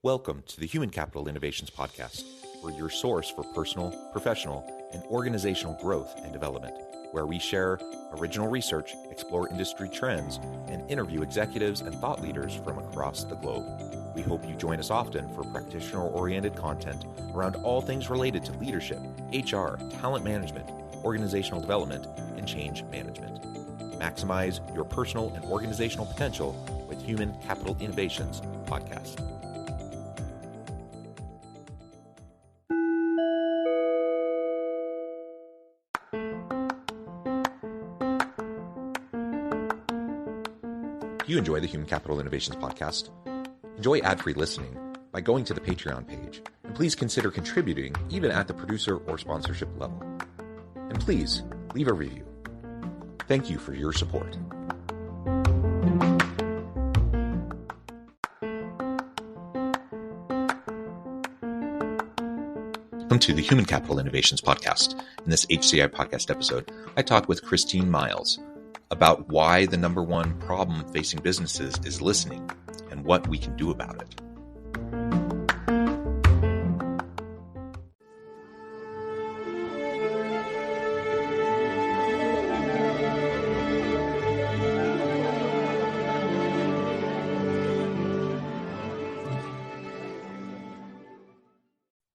Welcome to the Human Capital Innovations Podcast. We're your source for personal, professional, and organizational growth and development, where we share original research, explore industry trends, and interview executives and thought leaders from across the globe. We hope you join us often for practitioner-oriented content around all things related to leadership, HR, talent management, organizational development, and change management. Maximize your personal and organizational potential with Human Capital Innovations Podcast. If you enjoy the Human Capital Innovations Podcast, enjoy ad-free listening by going to the Patreon page, and please consider contributing even at the producer or sponsorship level. And please leave a review. Thank you for your support. Welcome to the Human Capital Innovations Podcast. In this HCI Podcast episode, I talked with Christine Miles about why the number one problem facing businesses is listening and what we can do about it.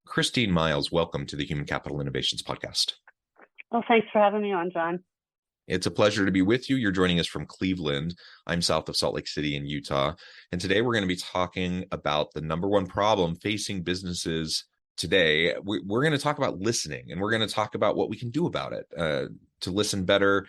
Christine Miles, welcome to the Human Capital Innovations Podcast. Well, thanks for having me on, John. It's a pleasure to be with you. You're joining us from Cleveland. I'm south of Salt Lake City in Utah. And today we're going to be talking about the number one problem facing businesses today. We're going to talk about listening, and we're going to talk about what we can do about it to listen better,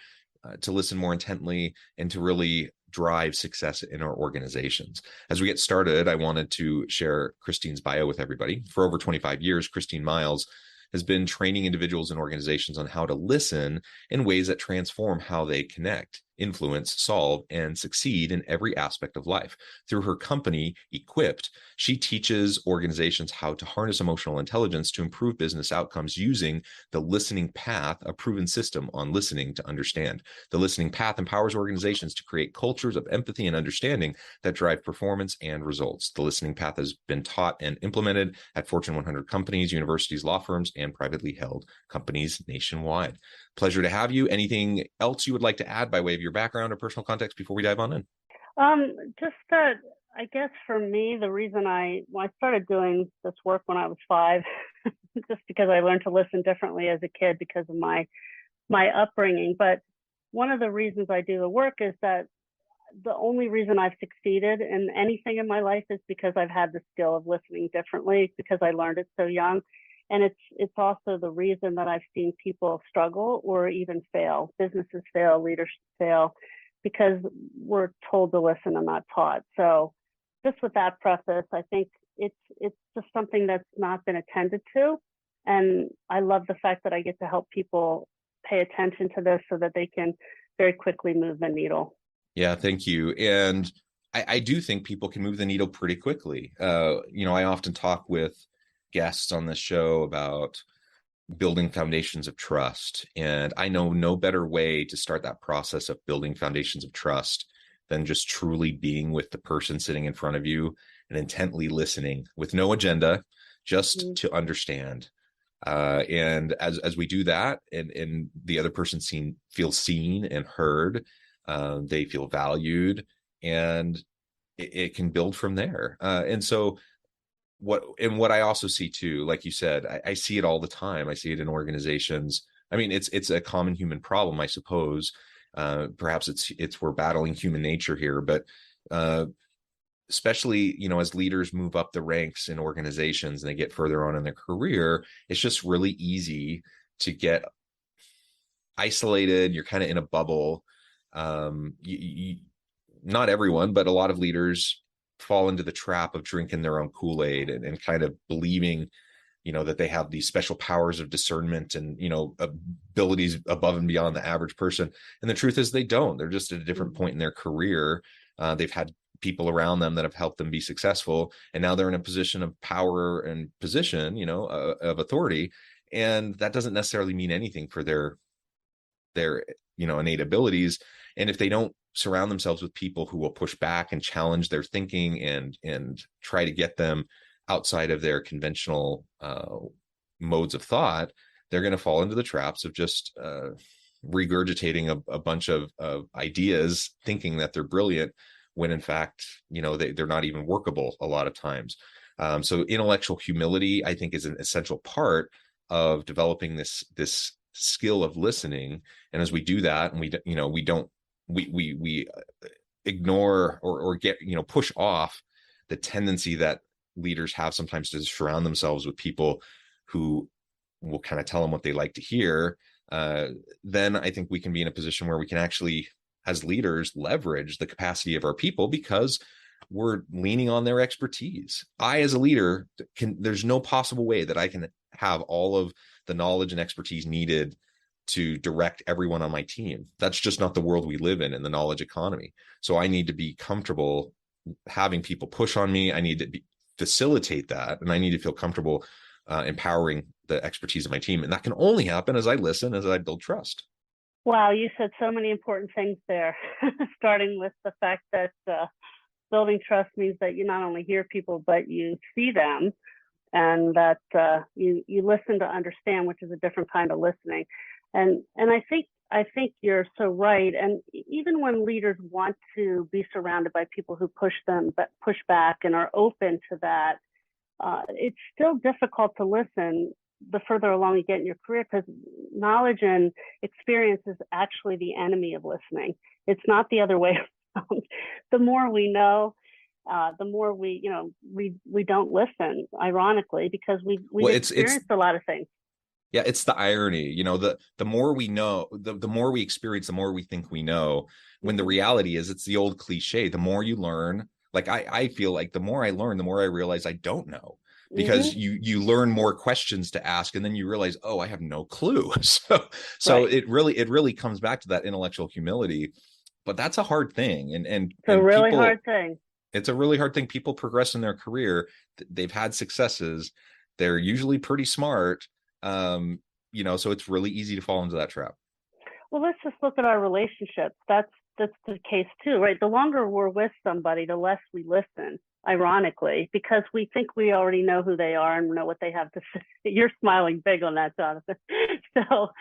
to listen more intently, and to really drive success in our organizations. As we get started, I wanted to share Christine's bio with everybody. For over 25 years, Christine Miles has been training individuals and organizations on how to listen in ways that transform how they connect, influence, solve, and succeed in every aspect of life. Through her company, Equipped, she teaches organizations how to harness emotional intelligence to improve business outcomes using the listening path, a proven system on listening to understand. The listening path empowers organizations to create cultures of empathy and understanding that drive performance and results. The listening path has been taught and implemented at Fortune 100 companies, universities, law firms, and privately held companies nationwide. Pleasure to have you. Anything else you would like to add by way of your background or personal context before we dive on in? Just that, I guess for me, the reason I started doing this work when I was 5, just because I learned to listen differently as a kid because of my upbringing. But one of the reasons I do the work is that the only reason I've succeeded in anything in my life is because I've had the skill of listening differently, because I learned it so young. And it's also the reason that I've seen people struggle or even fail, businesses fail, leaders fail, because we're told to listen and not taught. So just with that preface, I think it's just something that's not been attended to. And I love the fact that I get to help people pay attention to this so that they can very quickly move the needle. Yeah, thank you. And I do think people can move the needle pretty quickly. I often talk with guests on this show about building foundations of trust. And I know no better way to start that process of building foundations of trust than just truly being with the person sitting in front of you and intently listening with no agenda, just to understand. And as we do that, and the other person feels seen and heard, they feel valued, and it can build from there. And so what I also see too, like you said, I see it all the time. I see it in organizations. I mean, it's a common human problem, I suppose. Perhaps it's we're battling human nature here, but especially, as leaders move up the ranks in organizations and they get further on in their career, it's just really easy to get isolated. You're kind of in a bubble. Not everyone, but a lot of leaders fall into the trap of drinking their own Kool-Aid and kind of believing, that they have these special powers of discernment and, abilities above and beyond the average person. And the truth is they don't. They're just at a different point in their career. They've had people around them that have helped them be successful. And now they're in a position of power and position, of authority. And that doesn't necessarily mean anything for their innate abilities. And if they don't surround themselves with people who will push back and challenge their thinking and try to get them outside of their conventional modes of thought, they're going to fall into the traps of just regurgitating a bunch of ideas, thinking that they're brilliant, when in fact, they're not even workable a lot of times. So intellectual humility, I think, is an essential part of developing this skill of listening. And as we do that, and we ignore or get, push off the tendency that leaders have sometimes to surround themselves with people who will kind of tell them what they like to hear, then I think we can be in a position where we can actually, as leaders, leverage the capacity of our people because we're leaning on their expertise. I, as a leader, there's no possible way that I can have all of the knowledge and expertise needed to direct everyone on my team. That's just not the world we live in the knowledge economy. So I need to be comfortable having people push on me. I need to facilitate that, and I need to feel comfortable empowering the expertise of my team. And that can only happen as I listen, as I build trust. Wow, you said so many important things there, starting with the fact that building trust means that you not only hear people, but you see them, and that you listen to understand, which is a different kind of listening. And I think you're so right. And even when leaders want to be surrounded by people who push them, but push back and are open to that, it's still difficult to listen the further along you get in your career, because knowledge and experience is actually the enemy of listening. It's not the other way around. The more we know, the more we don't listen, ironically, because we've experienced a lot of things. Yeah, it's the irony, the more we know, the more we experience, the more we think we know, when the reality is, it's the old cliche, the more you learn. Like I feel like the more I learn, the more I realize I don't know, because you learn more questions to ask, and then you realize, oh, I have no clue. So right. it really comes back to that intellectual humility, but that's a hard thing. And it's a really hard thing. It's a really hard thing. People progress in their career. They've had successes. They're usually pretty smart. So it's really easy to fall into that trap. Well, let's just look at our relationships. That's the case too, right? The longer we're with somebody, the less we listen, ironically, because we think we already know who they are and know what they have to say. You're smiling big on that, Jonathan.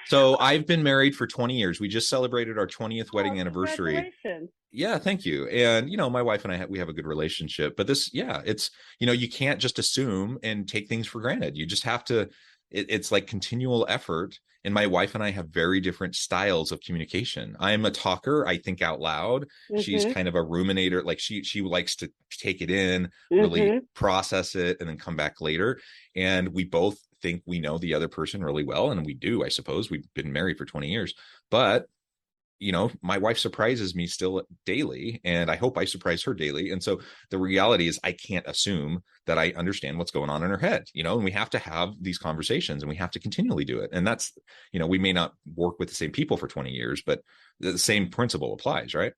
So I've been married for 20 years. We just celebrated our 20th wedding anniversary. Congratulations. Yeah, thank you. And, my wife and I, we have a good relationship, but it's, you can't just assume and take things for granted. You just have to, it's like continual effort. And my wife and I have very different styles of communication. I'm a talker. I think out loud. She's kind of a ruminator. Like she likes to take it in, really process it, and then come back later. And we both think we know the other person really well. And we do, I suppose. We've been married for 20 years. But my wife surprises me still daily, and I hope I surprise her daily. And so the reality is, I can't assume that I understand what's going on in her head, and we have to have these conversations, and we have to continually do it. And that's, we may not work with the same people for 20 years, but the same principle applies, right?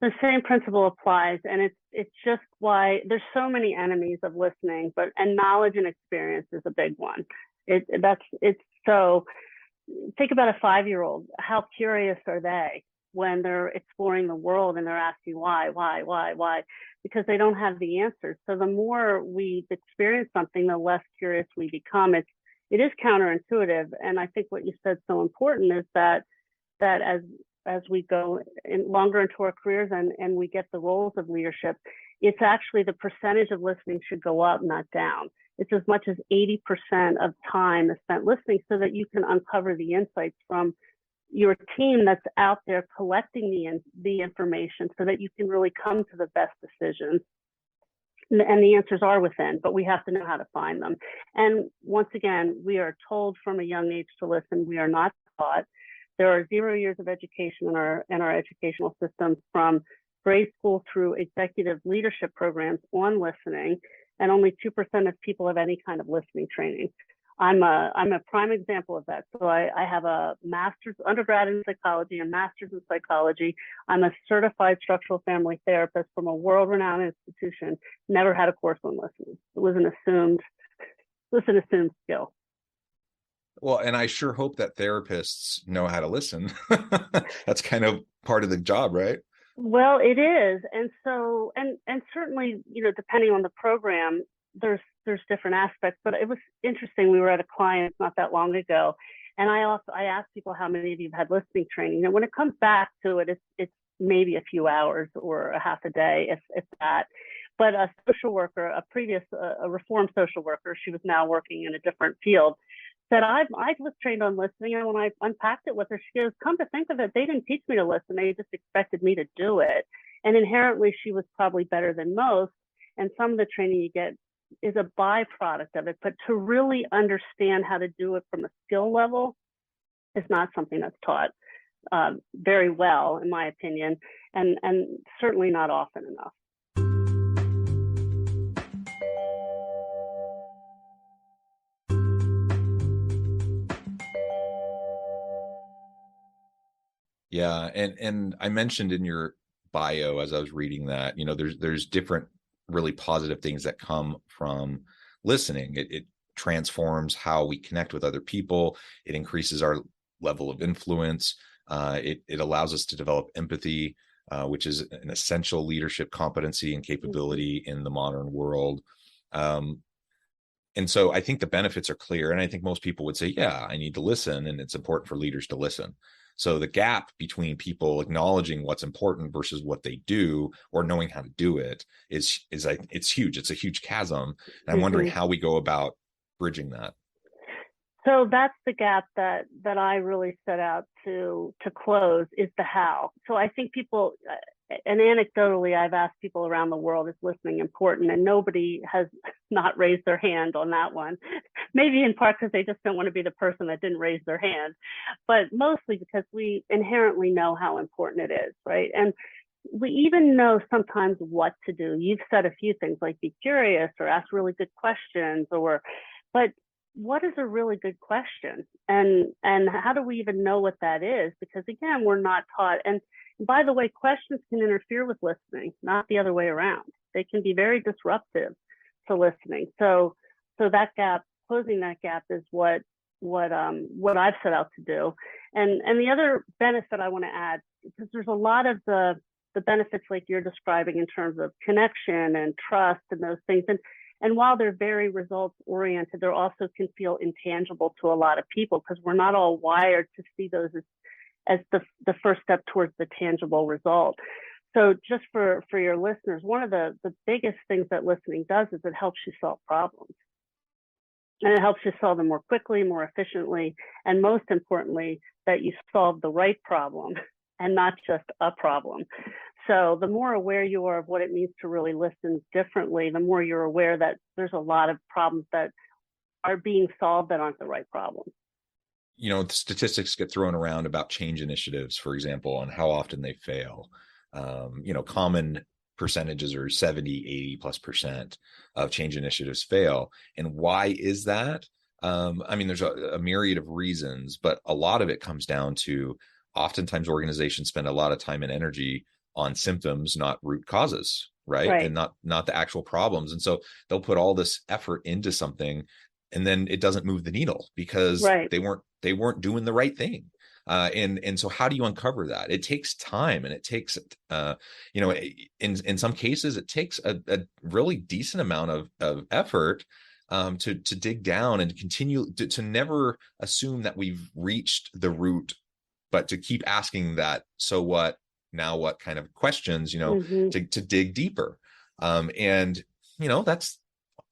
The same principle applies. And it's just why there's so many enemies of listening, and knowledge and experience is a big one. So think about a 5-year-old. How curious are they when they're exploring the world and they're asking why? Because they don't have the answers. So the more we experience something, the less curious we become. It is counterintuitive. And I think what you said so important is that as we go longer into our careers and we get the roles of leadership, it's actually the percentage of listening should go up, not down. It's as much as 80% of time is spent listening, so that you can uncover the insights from your team that's out there collecting the information, so that you can really come to the best decisions. And the answers are within, but we have to know how to find them. And once again, we are told from a young age to listen. We are not taught. There are 0 years of education in our educational systems, from grade school through executive leadership programs on listening, and only 2% of people have any kind of listening training. I'm a prime example of that. So I have a master's undergrad in psychology and master's in psychology. I'm a certified structural family therapist from a world-renowned institution. Never had a course on listening. It was an assumed skill. Well, and I sure hope that therapists know how to listen. That's kind of part of the job, right? Well, it is. And so, and certainly, depending on the program, there's different aspects, but it was interesting. We were at a client not that long ago, and I asked people how many of you have had listening training, and when it comes back to it, it's maybe a few hours or a half a day, if that. But a social worker, a reformed social worker, she was now working in a different field, said, I was trained on listening, and when I unpacked it with her, she goes, come to think of it, they didn't teach me to listen, they just expected me to do it. And inherently, she was probably better than most, and some of the training you get is a byproduct of it. But to really understand how to do it from a skill level is not something that's taught very well, in my opinion, and certainly not often enough. Yeah, and I mentioned in your bio as I was reading that, there's different really positive things that come from listening. It transforms how we connect with other people. It increases our level of influence. It allows us to develop empathy, which is an essential leadership competency and capability in the modern world. And so I think the benefits are clear. And I think most people would say, yeah, I need to listen, and it's important for leaders to listen. So the gap between people acknowledging what's important versus what they do or knowing how to do it is it's huge. It's a huge chasm. And I'm wondering how we go about bridging that. So that's the gap that I really set out to close, is the how. So I think people, and anecdotally, I've asked people around the world, is listening important? And nobody has not raised their hand on that one. Maybe in part because they just don't want to be the person that didn't raise their hand, but mostly because we inherently know how important it is, right? And we even know sometimes what to do. You've said a few things like be curious or ask really good questions, but what is a really good question? And how do we even know what that is? Because again, we're not taught. And by the way, questions can interfere with listening, not the other way around. They can be very disruptive to listening. So that gap, closing that gap, is what I've set out to do. And the other benefit I want to add, because there's a lot of the benefits like you're describing in terms of connection and trust and those things. And while they're very results oriented, they also can feel intangible to a lot of people because we're not all wired to see those as the first step towards the tangible result. So just for your listeners, one of the biggest things that listening does is it helps you solve problems. And it helps you solve them more quickly, more efficiently, and most importantly, that you solve the right problem and not just a problem. So the more aware you are of what it means to really listen differently, the more you're aware that there's a lot of problems that are being solved that aren't the right problems. The statistics get thrown around about change initiatives, for example, on how often they fail. Common percentages are 70-80+% of change initiatives fail. And why is that? There's a myriad of reasons, but a lot of it comes down to oftentimes organizations spend a lot of time and energy on symptoms, not root causes, right? And not the actual problems. And so they'll put all this effort into something, and then it doesn't move the needle because they weren't doing the right thing. And so how do you uncover that? It takes time, and it takes, in some cases, it takes a really decent amount of effort to dig down and continue to never assume that we've reached the root, but to keep asking that, so what, now what kind of questions, to dig deeper. That's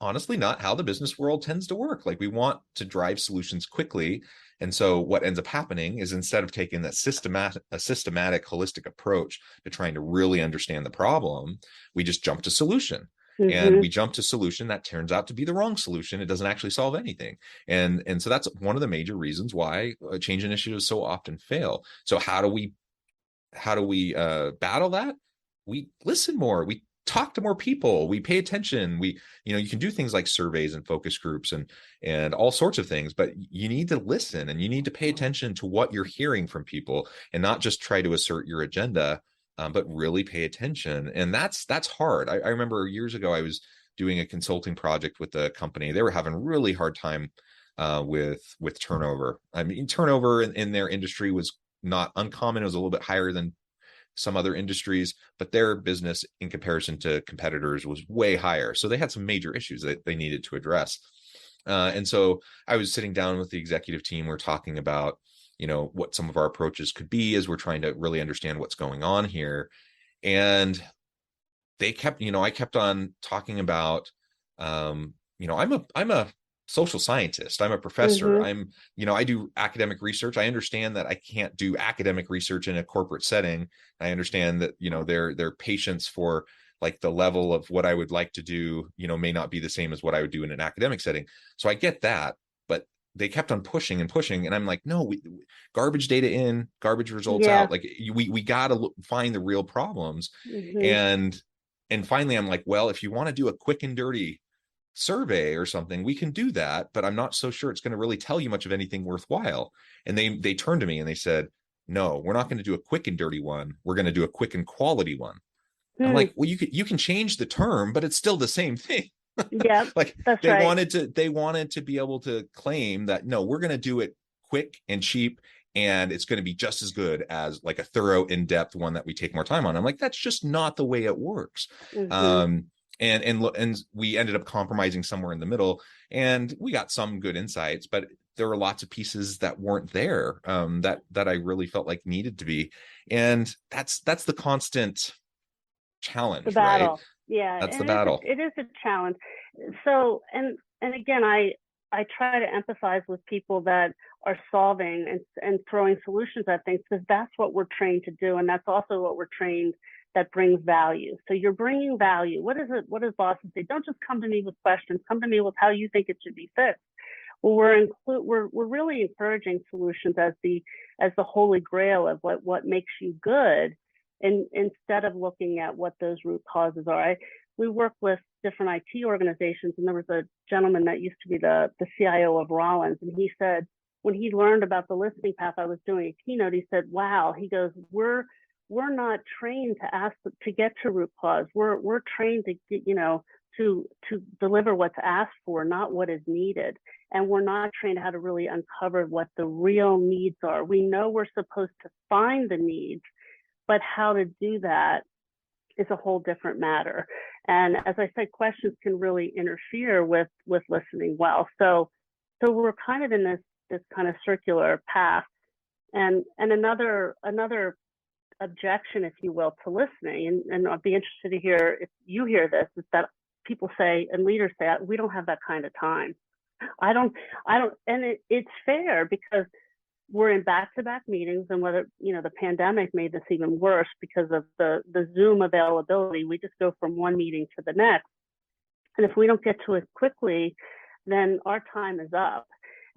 honestly not how the business world tends to work. Like, we want to drive solutions quickly. And so what ends up happening is, instead of taking that systematic, holistic approach to trying to really understand the problem, we just jump to solution. And we jump to solution that turns out to be the wrong solution. It doesn't actually solve anything. And so that's one of the major reasons why change initiatives so often fail. So how do we battle that? We listen more. We talk to more people. We pay attention. You can do things like surveys and focus groups and all sorts of things, but you need to listen, and you need to pay attention to what you're hearing from people, and not just try to assert your agenda, but really pay attention. And that's hard. I remember years ago, I was doing a consulting project with a company. They were having a really hard time with turnover. Turnover in their industry was not uncommon. It was a little bit higher than some other industries, but their business in comparison to competitors was way higher. So they had some major issues that they needed to address. And so I was sitting down with the executive team. We're talking about, what some of our approaches could be as we're trying to really understand what's going on here. And they kept, I kept on talking about, I'm a social scientist. I'm a professor. I do academic research. I understand that I can't do academic research in a corporate setting. I understand that, their patience for like the level of what I would like to do, may not be the same as what I would do in an academic setting. So I get that, but they kept on pushing and pushing. And I'm like, no, garbage data in, garbage results out. Like we got to find the real problems. And finally I'm like, well, if you want to do a quick and dirty survey or something, we can do that, but I'm not so sure it's going to really tell you much of anything worthwhile. And they turned to me and they said, no, we're not going to do a quick and dirty one. We're going to do a quick and quality one. I'm like, well, you can change the term, but it's still the same thing. Yeah, like that's they right. wanted to be able to claim that, no, we're going to do it quick and cheap, and it's going to be just as good as like a thorough, in-depth one that we take more time on. I'm like, that's just not the way it works. And we ended up compromising somewhere in the middle, and we got some good insights, but there were lots of pieces that weren't there, that I really felt like needed to be. And that's the constant challenge, the battle. right? Yeah, that's the battle. It is a challenge. So, and again, I try to empathize with people that are solving and throwing solutions at things, because that's what we're trained to do, and that's also what we're trained that brings value. So you're bringing value. What is it? What does bosses say? Don't just come to me with questions. Come to me with how you think it should be fixed. Well, we're really encouraging solutions as the holy grail of what makes you good. And instead of looking at what those root causes are. We work with different IT organizations, and there was a gentleman that used to be the CIO of Rollins, and he said, when he learned about the listening path I was doing a keynote, he said, wow, he goes, we're not trained to get to root cause. We're trained to get, to deliver what's asked for, not what is needed. And we're not trained how to really uncover what the real needs are. We know we're supposed to find the needs, but how to do that is a whole different matter. And as I said, questions can really interfere with listening well. So we're kind of in this kind of circular path. And another objection, if you will, to listening, and I'd be interested to hear if you hear this, is that people say, and leaders say, we don't have that kind of time. I don't, and it's fair, because we're in back-to-back meetings, and whether, the pandemic made this even worse because of the Zoom availability. We just go from one meeting to the next. And if we don't get to it quickly, then our time is up.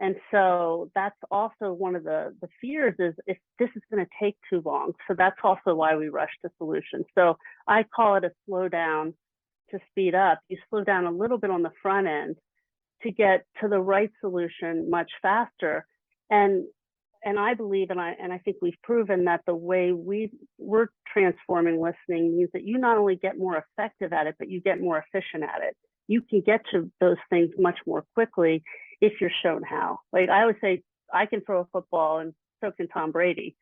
And so that's also one of the fears, is if this is going to take too long. So that's also why we rush to solutions. So I call it a slow down to speed up. You slow down a little bit on the front end to get to the right solution much faster. And I believe, and I think we've proven that the way we're transforming listening means that you not only get more effective at it, but you get more efficient at it. You can get to those things much more quickly if you're shown how. Like I always say, I can throw a football, and so can Tom Brady,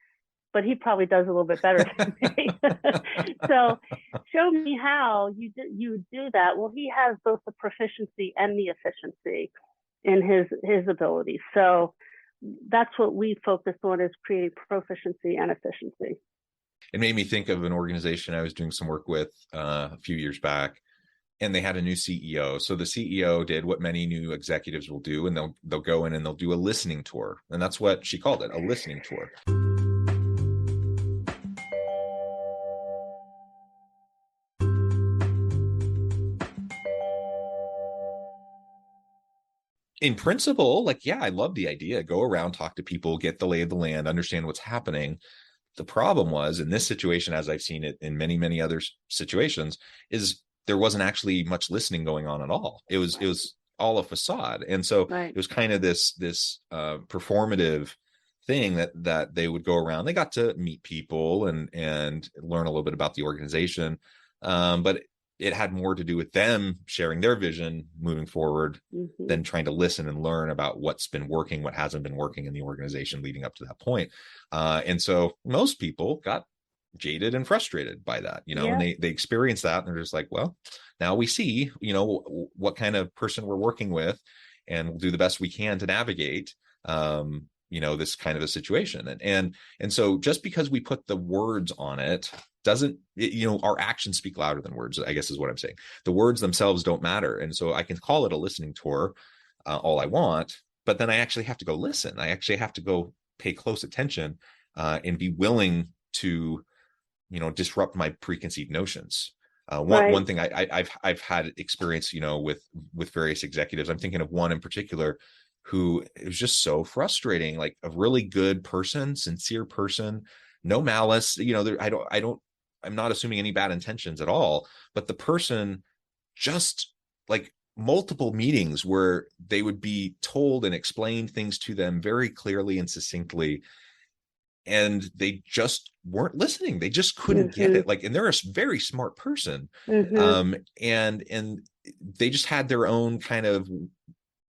but he probably does a little bit better than me. So show me how you do that. Well, he has both the proficiency and the efficiency in his abilities. So that's what we focus on, is creating proficiency and efficiency. It made me think of an organization I was doing some work with a few years back, and they had a new CEO. So the CEO did what many new executives will do, and they'll go in and they'll do a listening tour. And that's what she called it, a listening tour. In principle, like, yeah, I love the idea. Go around, talk to people, get the lay of the land, understand what's happening. The problem was, in this situation, as I've seen it in many, many other situations, is there wasn't actually much listening going on at all. It was all a facade. And so It was kind of this performative thing that they would go around. They got to meet people and learn a little bit about the organization. But it had more to do with them sharing their vision moving forward than trying to listen and learn about what's been working, what hasn't been working in the organization leading up to that point. And so most people got jaded and frustrated by that, and Yeah. they experience that and they're just like, well, now we see, what kind of person we're working with, and we'll do the best we can to navigate, this kind of a situation. And so just because we put the words on it doesn't, our actions speak louder than words, I guess is what I'm saying. The words themselves don't matter. And so I can call it a listening tour all I want, but then I actually have to go listen. I actually have to go pay close attention and be willing to, disrupt my preconceived notions. One thing I've had experience, with various executives. I'm thinking of one in particular who, it was just so frustrating. Like, a really good person, sincere person, no malice. I'm not assuming any bad intentions at all, but the person just, like, multiple meetings where they would be told and explained things to them very clearly and succinctly, and they just weren't listening. They just couldn't get it. Like, and they're a very smart person. And they just had their own kind of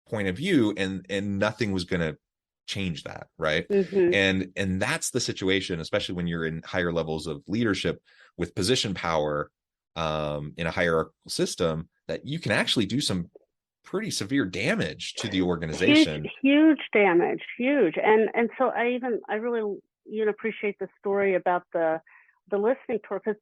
point of view, and nothing was going to change that. Right. And that's the situation, especially when you're in higher levels of leadership with position power, in a hierarchical system, that you can actually do some pretty severe damage to the organization. Huge damage, huge. And so I really appreciate the story about the listening tour, because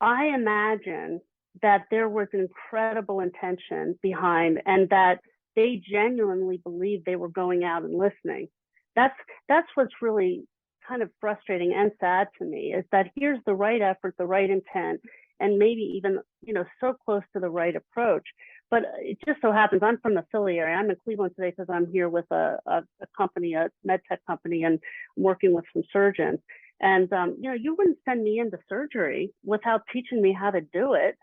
I imagine that there was incredible intention behind, and that they genuinely believed they were going out and listening. That's what's really kind of frustrating and sad to me, is that here's the right effort, the right intent, and maybe even, so close to the right approach. But it just so happens I'm from the Philly area. I'm in Cleveland today because I'm here with a company, a med tech company, and I'm working with some surgeons. And, you wouldn't send me into surgery without teaching me how to do it.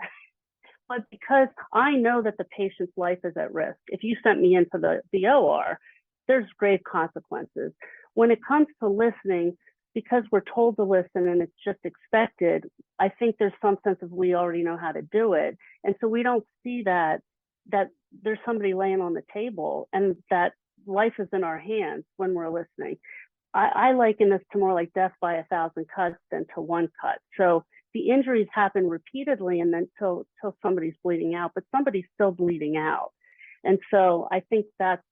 But because I know that the patient's life is at risk, if you sent me into the OR, there's grave consequences. When it comes to listening, because we're told to listen and it's just expected, I think there's some sense of we already know how to do it. And so we don't see that there's somebody laying on the table and that life is in our hands when we're listening. I liken this to more like death by 1,000 cuts than to one cut. So the injuries happen repeatedly, and then till somebody's bleeding out, but somebody's still bleeding out. And so I think that's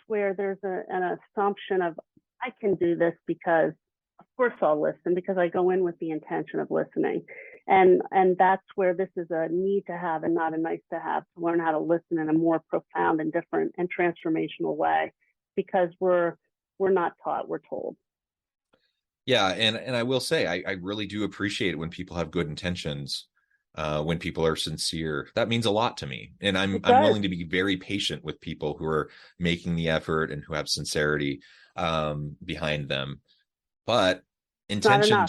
where there's an assumption of, I can do this because, of course, I'll listen, because I go in with the intention of listening. And that's where this is a need to have and not a nice to have, to learn how to listen in a more profound and different and transformational way, because we're not taught, we're told. Yeah. And I will say, I really do appreciate it when people have good intentions, when people are sincere. That means a lot to me. And I'm willing to be very patient with people who are making the effort and who have sincerity behind them. But intention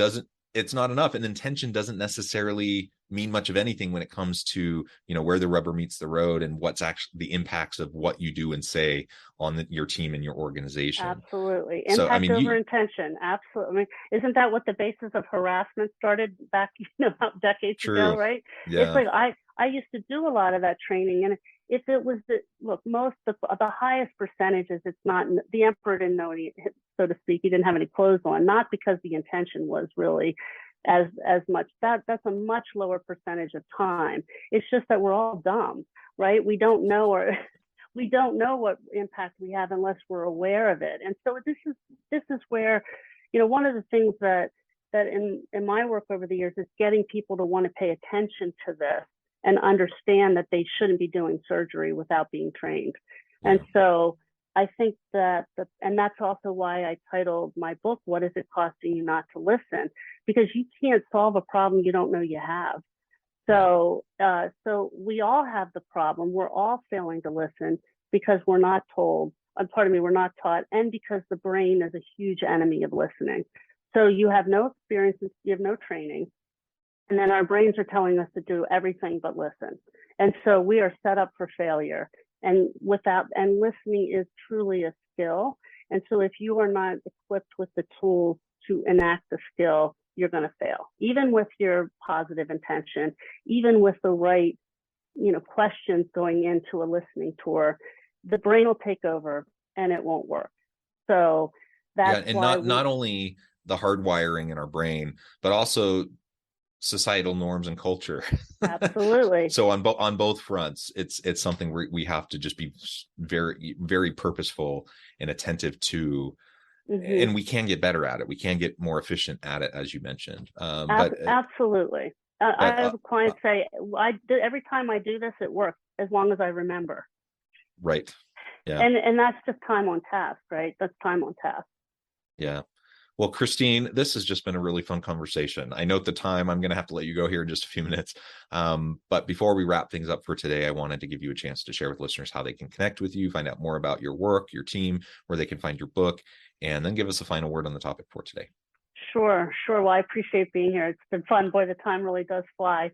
it's not enough. And intention doesn't necessarily mean much of anything when it comes to, where the rubber meets the road and what's actually the impacts of what you do and say on your team and your organization. Absolutely. So, Impact over intention. Absolutely. I mean, isn't that what the basis of harassment started back, decades ago, right? Yeah. It's like, I used to do a lot of that training, and if it was most of the highest percentages, it's not, the emperor didn't know any, so to speak, he didn't have any clothes on, not because the intention was really as much. That's a much lower percentage of time. It's just that we're all dumb, right? We don't know, what impact we have unless we're aware of it. And so this is where, one of the things that in my work over the years is getting people to want to pay attention to this and understand that they shouldn't be doing surgery without being trained. Yeah. And so I think and that's also why I titled my book, What Is It Costing You Not to Listen? Because you can't solve a problem you don't know you have. So we all have the problem. We're all failing to listen because we're not told, we're not taught, and because the brain is a huge enemy of listening. So you have no experience, you have no training, and then our brains are telling us to do everything but listen. And so we are set up for failure. And listening is truly a skill. And so if you are not equipped with the tools to enact the skill, you're going to fail, even with your positive intention, even with the right, questions going into a listening tour. The brain will take over and it won't work. So that's why not only the hardwiring in our brain, but also societal norms and culture. Absolutely. So on both fronts, it's something we have to just be very, very purposeful and attentive to. And we can get better at it. We can get more efficient at it, as you mentioned. Absolutely. I have clients say, every time I do this, it works as long as I remember. Right. Yeah. And that's just time on task, right? That's time on task. Yeah. Well, Christine, this has just been a really fun conversation. I note the time. I'm going to have to let you go here in just a few minutes. But before we wrap things up for today, I wanted to give you a chance to share with listeners how they can connect with you, find out more about your work, your team, where they can find your book, and then give us a final word on the topic for today. Sure. Well, I appreciate being here. It's been fun. Boy, the time really does fly.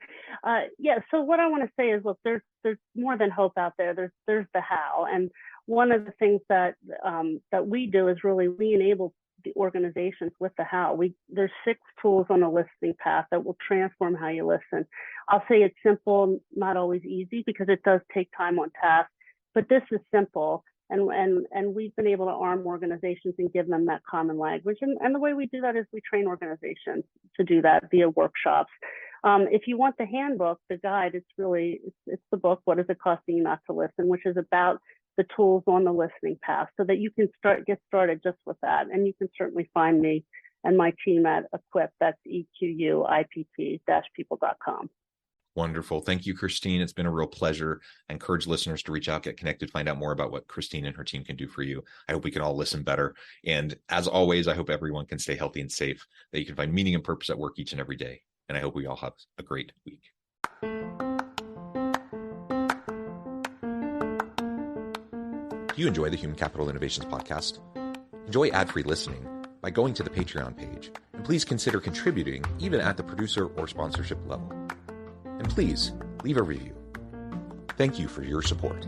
So what I want to say is, look, there's more than hope out there. There's the how. And one of the things that we do is really we enable the organizations with the how. There's 6 tools on the listening path that will transform how you listen. I'll say it's simple, not always easy, because it does take time on task, but this is simple. And we've been able to arm organizations and give them that common language. And the way we do that is we train organizations to do that via workshops. If you want the handbook, the guide, it's the book, What Is It Costing You Not to Listen, which is about the tools on the listening path, so that you can get started just with that. And you can certainly find me and my team at Equip. That's EQUIPP-people.com. Wonderful. Thank you, Christine. It's been a real pleasure. I encourage listeners to reach out, get connected, find out more about what Christine and her team can do for you. I hope we can all listen better. And as always, I hope everyone can stay healthy and safe, that you can find meaning and purpose at work each and every day. And I hope we all have a great week. Do you enjoy the Human Capital Innovations podcast? Enjoy ad-free listening by going to the Patreon page. And please consider contributing even at the producer or sponsorship level. And please leave a review. Thank you for your support.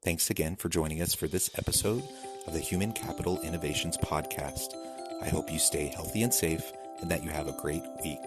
Thanks again for joining us for this episode of the Human Capital Innovations Podcast. I hope you stay healthy and safe and that you have a great week.